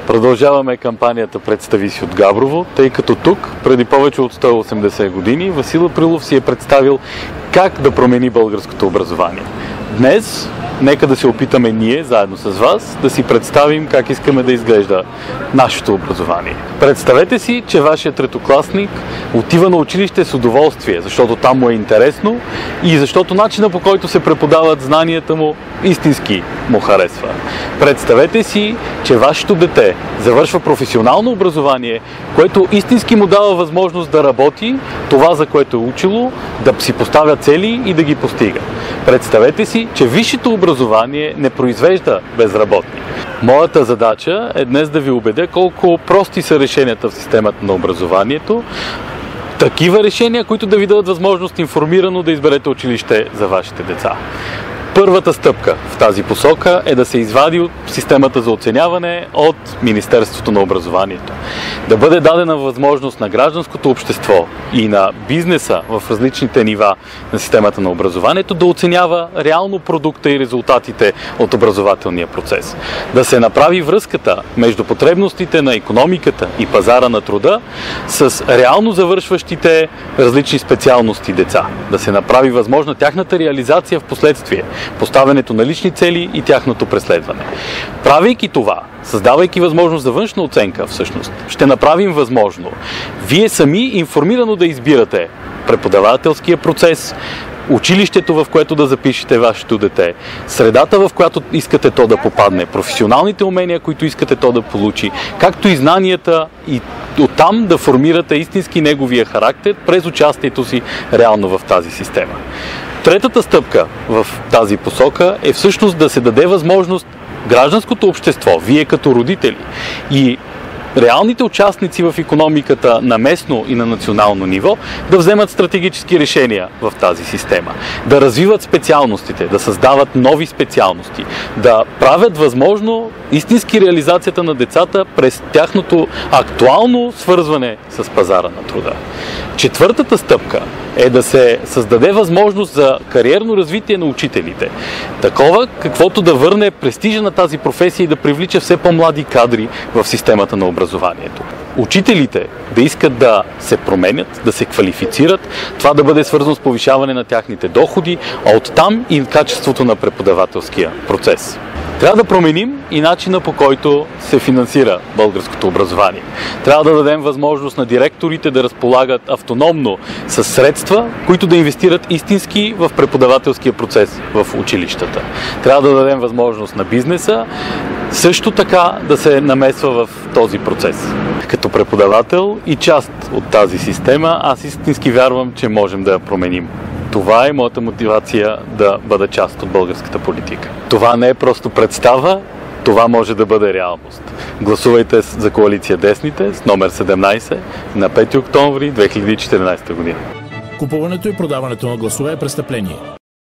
Продължаваме кампанията "Представи си от Габрово", тъй като тук, преди повече от 180 години, Васил Априлов си е представил как да промени българското образование. Днес, нека да се опитаме ние, заедно с вас, да си представим как искаме да изглежда нашето образование. Представете си, че вашият третокласник отива на училище с удоволствие, защото там му е интересно и защото начина, по който се преподават знанията му, истински му харесва. Представете си, че вашето дете завършва професионално образование, което истински му дава възможност да работи това, за което е учило, да си поставя цели и да ги постига. Представете си, че висшето образование не произвежда безработни. Моята задача е днес да ви убедя колко прости са решенията в системата на образованието. Такива решения, които да ви дадат възможност информирано да изберете училище за вашите деца. Първата стъпка в тази посока е да се извади от системата за оценяване от Министерството на образованието. Да бъде дадена възможност на гражданското общество и на бизнеса в различните нива на системата на образованието да оценява реално продукта и резултатите от образователния процес. Да се направи връзката между потребностите на икономиката и пазара на труда с реално завършващите различни специалности деца. Да се направи възможна тяхната реализация в последствие, поставянето на лични цели и тяхното преследване. Правейки това, създавайки възможност за външна оценка, всъщност, ще направим възможно вие сами информирано да избирате преподавателския процес, училището, в което да запишете вашето дете, средата, в която искате то да попадне, професионалните умения, които искате то да получи, както и знанията, и оттам да формирате истински неговия характер през участието си реално в тази система. Третата стъпка в тази посока е всъщност да се даде възможност гражданското общество, вие като родители и реалните участници в икономиката на местно и на национално ниво да вземат стратегически решения в тази система, да развиват специалностите, да създават нови специалности, да правят възможно истински реализацията на децата през тяхното актуално свързване с пазара на труда. Четвъртата стъпка е да се създаде възможност за кариерно развитие на учителите. Такова, каквото да върне престижа на тази професия и да привлича все по-млади кадри в системата на образованието. Учителите да искат да се променят, да се квалифицират, това да бъде свързано с повишаване на тяхните доходи, а оттам и качеството на преподавателския процес. Трябва да променим и начина, по който се финансира българското образование. Трябва да дадем възможност на директорите да разполагат автономно с средства, които да инвестират истински в преподавателския процес в училищата. Трябва да дадем възможност на бизнеса също така да се намесва в този процес. Като преподавател и част от тази система, аз истински вярвам, че можем да я променим. Това е моята мотивация да бъда част от българската политика. Това не е просто представа, това може да бъде реалност. Гласувайте за коалиция Десните с номер 17 на 5 октомври 2014 година. Купуването и продаването на гласове е престъпление.